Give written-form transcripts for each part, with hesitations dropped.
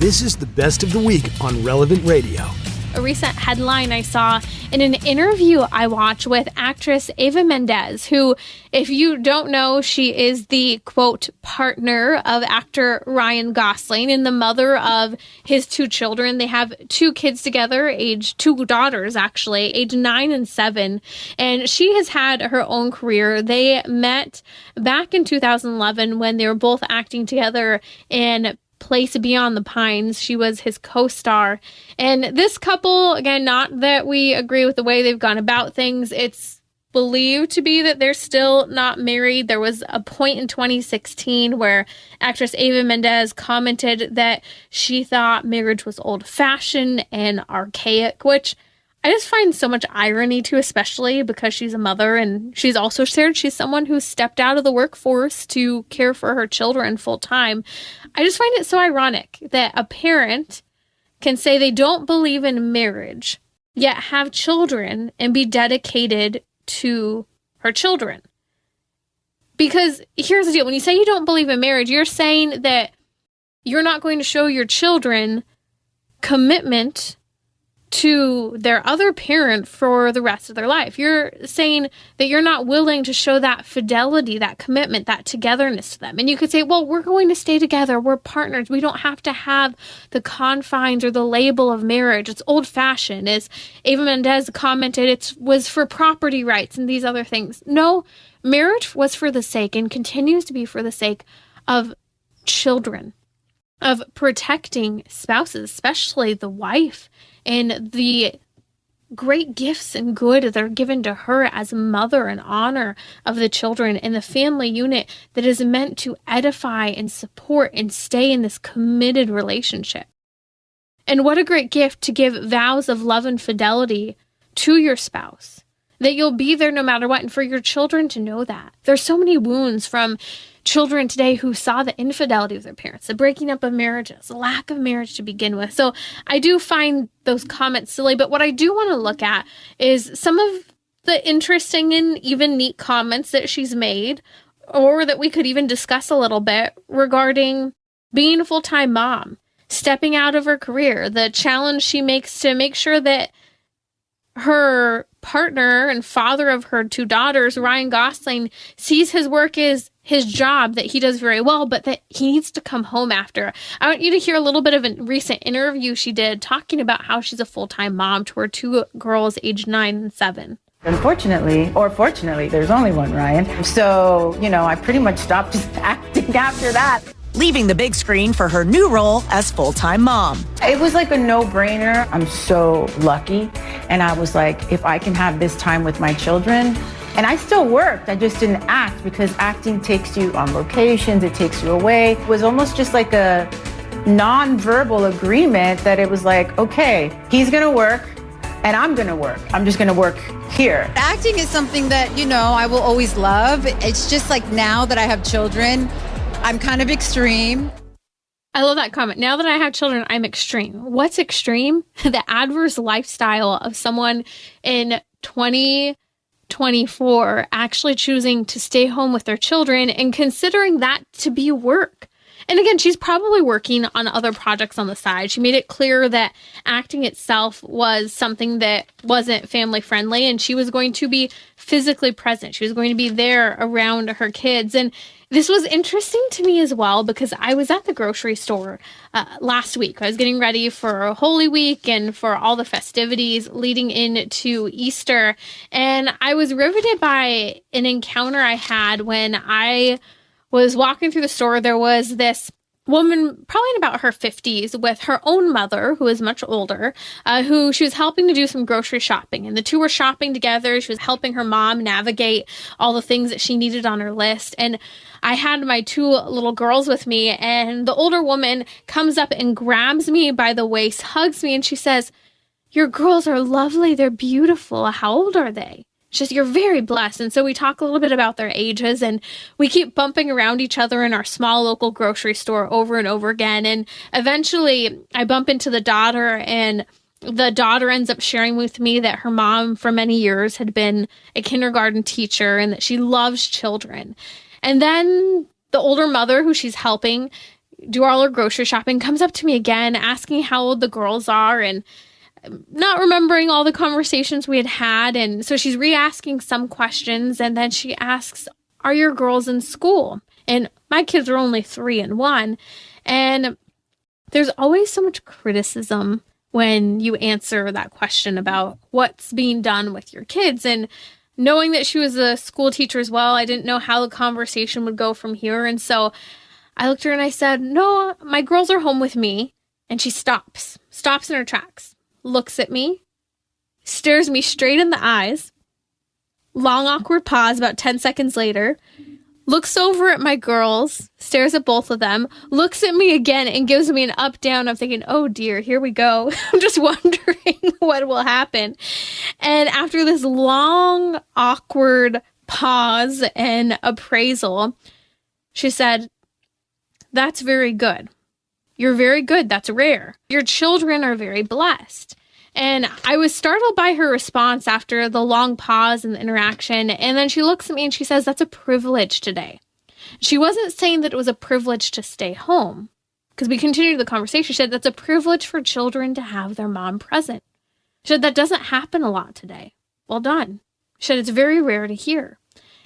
This is the best of the week on Relevant Radio. A recent headline I saw in an interview I watched with actress Eva Mendes, who, if you don't know, she is the, quote, partner of actor Ryan Gosling and the mother of his two children. They have two kids together, two daughters, actually, age 9 and 7. And she has had her own career. They met back in 2011 when they were both acting together in Place Beyond the Pines. She was his co-star. And this couple, again, not that we agree with the way they've gone about things. It's believed to be that they're still not married. There was a point in 2016 where actress Eva Mendes commented that she thought marriage was old-fashioned and archaic, which I just find so much irony to, especially because she's a mother, and she's also shared she's someone who stepped out of the workforce to care for her children full time. I just find it so ironic that a parent can say they don't believe in marriage, yet have children and be dedicated to her children. Because here's the deal. When you say you don't believe in marriage, you're saying that you're not going to show your children commitment to their other parent for the rest of their life. You're saying that you're not willing to show that fidelity, that commitment, that togetherness to them. And you could say, well, we're going to stay together. We're partners. We don't have to have the confines or the label of marriage. It's old-fashioned. As Eva Mendes commented, it was for property rights and these other things. No, marriage was for the sake and continues to be for the sake of children, of protecting spouses, especially the wife, and the great gifts and good that are given to her as a mother in honor of the children and the family unit that is meant to edify and support and stay in this committed relationship. And what a great gift to give vows of love and fidelity to your spouse, that you'll be there no matter what, and for your children to know that. There's so many wounds from children today who saw the infidelity of their parents, the breaking up of marriages, the lack of marriage to begin with. So I do find those comments silly, but what I do want to look at is some of the interesting and even neat comments that she's made, or that we could even discuss a little bit regarding being a full-time mom, stepping out of her career, the challenge she makes to make sure that her partner and father of her two daughters, Ryan Gosling, sees his work as his job that he does very well, but that he needs to come home after. I want you to hear a little bit of a recent interview she did talking about how she's a full-time mom to her two girls aged 9 and 7. Unfortunately, or fortunately, there's only one Ryan. So, I pretty much stopped just acting after that. Leaving the big screen for her new role as full-time mom. It was like a no-brainer. I'm so lucky. And I was like, if I can have this time with my children. And I still worked. I just didn't act because acting takes you on locations. It takes you away. It was almost just like a non-verbal agreement that it was like, okay, he's going to work and I'm going to work. I'm just going to work here. Acting is something that, I will always love. It's just like now that I have children, I'm kind of extreme. I love that comment. Now that I have children, I'm extreme. What's extreme? The adverse lifestyle of someone in 2024 actually choosing to stay home with their children and considering that to be work. And again, she's probably working on other projects on the side. She made it clear that acting itself was something that wasn't family friendly, and she was going to be physically present. She was going to be there around her kids. And this was interesting to me as well because I was at the grocery store last week. I was getting ready for Holy Week and for all the festivities leading into Easter. And I was riveted by an encounter I had when I was walking through the store. There was this woman, probably in about her 50s, with her own mother, who is much older, who she was helping to do some grocery shopping. And the two were shopping together. She was helping her mom navigate all the things that she needed on her list. And I had my two little girls with me, and the older woman comes up and grabs me by the waist, hugs me, and she says, "Your girls are lovely. They're beautiful. How old are they?" She's, "You're very blessed." And so we talk a little bit about their ages, and we keep bumping around each other in our small local grocery store over and over again. And eventually I bump into the daughter, and the daughter ends up sharing with me that her mom for many years had been a kindergarten teacher and that she loves children. And then the older mother who she's helping do all her grocery shopping, comes up to me again, asking how old the girls are and not remembering all the conversations we had had. And so she's re-asking some questions. And then she asks, are your girls in school? And my kids are only 3 and 1. And there's always so much criticism when you answer that question about what's being done with your kids. And knowing that she was a school teacher as well, I didn't know how the conversation would go from here. And so I looked at her and I said, no, my girls are home with me. And she stops in her tracks, looks at me, stares me straight in the eyes, long awkward pause about 10 seconds later, looks over at my girls, stares at both of them, looks at me again and gives me an up down. I'm thinking, oh dear, here we go. I'm just wondering what will happen. And after this long, awkward pause and appraisal, she said, that's very good. You're very good. That's rare. Your children are very blessed. And I was startled by her response after the long pause and the interaction. And then she looks at me and she says, that's a privilege today. She wasn't saying that it was a privilege to stay home, because we continued the conversation. She said, that's a privilege for children to have their mom present. She said, that doesn't happen a lot today. Well done. She said, it's very rare to hear.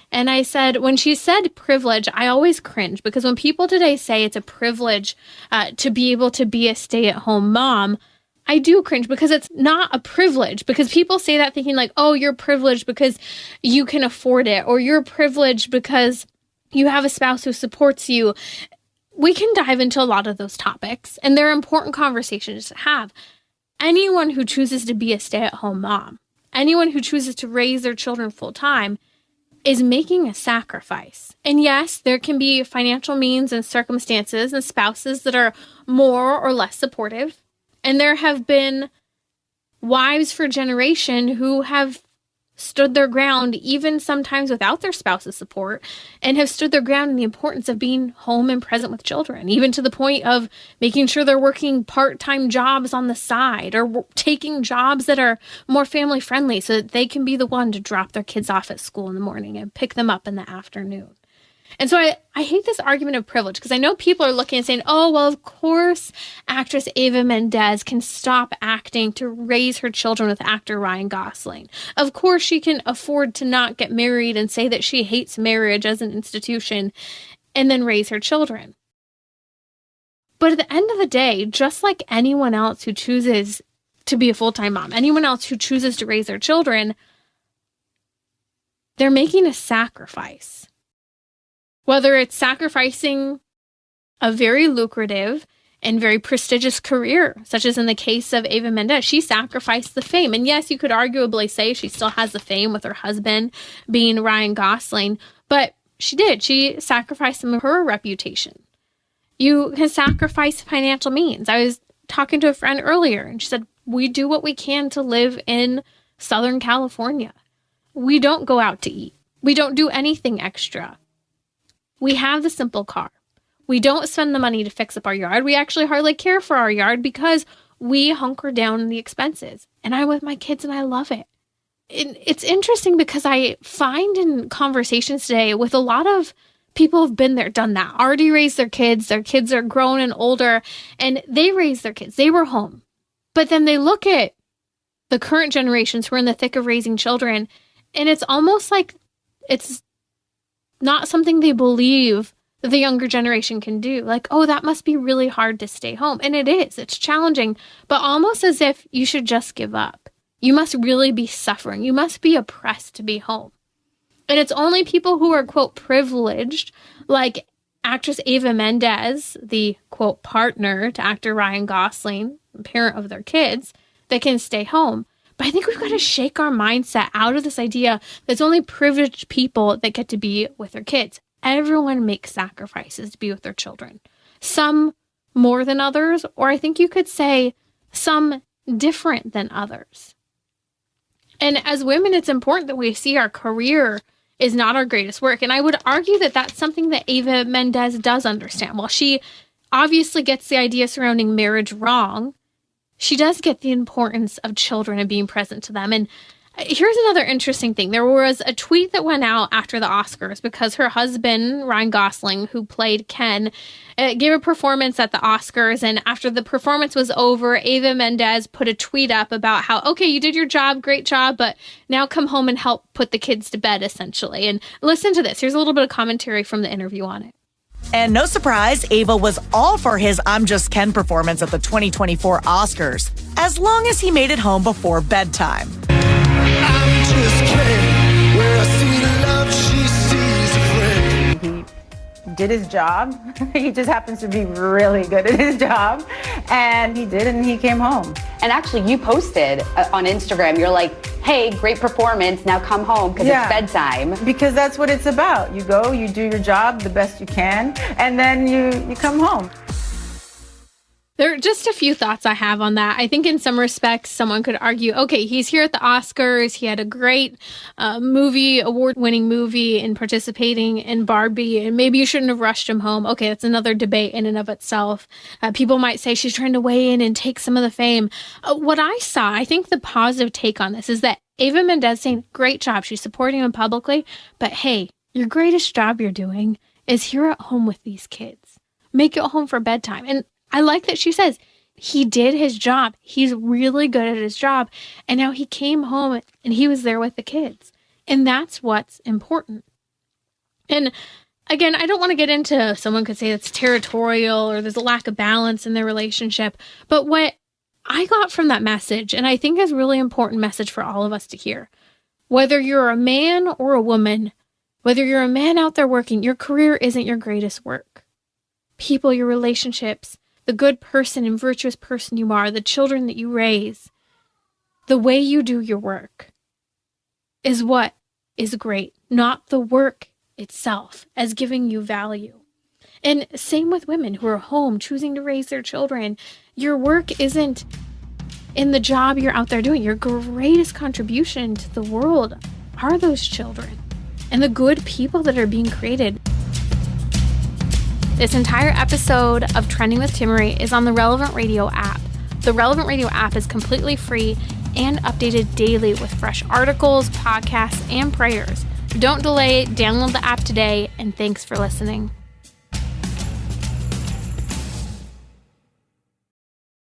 And I said, when she said privilege, I always cringe, because when people today say it's a privilege to be able to be a stay-at-home mom, I do cringe, because it's not a privilege, because people say that thinking like, oh, you're privileged because you can afford it, or you're privileged because you have a spouse who supports you. We can dive into a lot of those topics, and they're important conversations to have. Anyone who chooses to be a stay-at-home mom, anyone who chooses to raise their children full-time, is making a sacrifice. And yes, there can be financial means and circumstances and spouses that are more or less supportive. And there have been wives for a generation who have stood their ground, even sometimes without their spouse's support, and have stood their ground in the importance of being home and present with children, even to the point of making sure they're working part-time jobs on the side, or taking jobs that are more family friendly so that they can be the one to drop their kids off at school in the morning and pick them up in the afternoon. And so I hate this argument of privilege, because I know people are looking and saying, oh, well, of course, actress Eva Mendes can stop acting to raise her children with actor Ryan Gosling. Of course, she can afford to not get married and say that she hates marriage as an institution and then raise her children. But at the end of the day, just like anyone else who chooses to be a full-time mom, anyone else who chooses to raise their children, they're making a sacrifice. Whether it's sacrificing a very lucrative and very prestigious career, such as in the case of Eva Mendes, she sacrificed the fame. And yes, you could arguably say she still has the fame with her husband being Ryan Gosling, but she did. She sacrificed some of her reputation. You can sacrifice financial means. I was talking to a friend earlier, and she said, we do what we can to live in Southern California. We don't go out to eat. We don't do anything extra. We have the simple car. We don't spend the money to fix up our yard. We actually hardly care for our yard because we hunker down in the expenses. And I'm with my kids and I love it. It's interesting because I find in conversations today with a lot of people who've been there, done that, already raised their kids are grown and older, and they raised their kids. They were home. But then they look at the current generations who are in the thick of raising children, and it's almost like it's not something they believe that the younger generation can do. Like, oh, that must be really hard to stay home. And it is. It's challenging, but almost as if you should just give up. You must really be suffering. You must be oppressed to be home. And it's only people who are, quote, privileged, like actress Eva Mendes, the, quote, partner to actor Ryan Gosling, parent of their kids, that can stay home. But I think we've got to shake our mindset out of this idea that it's only privileged people that get to be with their kids. Everyone makes sacrifices to be with their children. Some more than others, or I think you could say some different than others. And as women, it's important that we see our career is not our greatest work. And I would argue that that's something that Eva Mendes does understand. While she obviously gets the idea surrounding marriage wrong, she does get the importance of children and being present to them. And Here's another interesting thing. There was a tweet that went out after the Oscars because her husband, Ryan Gosling, who played Ken, gave a performance at the Oscars. And after the performance was over, Eva Mendes put a tweet up about how, okay, you did your job, great job, but now come home and help put the kids to bed, essentially. And listen to this. Here's a little bit of commentary from the interview on it. And no surprise, Eva was all for his I'm Just Ken performance at the 2024 Oscars, as long as he made it home before bedtime. I'm just Ken, where I see love, she sees a friend. He did his job. He just happens to be really good at his job. And he did it, and he came home. And actually, you posted on Instagram, you're like, hey, great performance, now come home because it's bedtime. Because that's what it's about. You go, you do your job the best you can, and then you come home. There are just a few thoughts I have on that. I think in some respects, someone could argue, okay, he's here at the Oscars. He had a great award-winning movie and participating in Barbie, and maybe you shouldn't have rushed him home. Okay, that's another debate in and of itself. People might say she's trying to weigh in and take some of the fame. What I saw, I think the positive take on this is that Eva Mendes saying, great job. She's supporting him publicly, but hey, your greatest job you're doing is here at home with these kids. Make it home for bedtime. And I like that she says he did his job. He's really good at his job. And now he came home and he was there with the kids. And that's what's important. And again, I don't want to get into, someone could say it's territorial or there's a lack of balance in their relationship. But what I got from that message, and I think is a really important message for all of us to hear, whether you're a man or a woman, whether you're a man out there working, your career isn't your greatest work. People, your relationships, the good person and virtuous person you are, the children that you raise, the way you do your work is what is great, not the work itself as giving you value. And same with women who are home choosing to raise their children. Your work isn't in the job you're out there doing. Your greatest contribution to the world are those children and the good people that are being created. This entire episode of Trending with Timmerie is on the Relevant Radio app. The Relevant Radio app is completely free and updated daily with fresh articles, podcasts, and prayers. Don't delay, download the app today, and thanks for listening.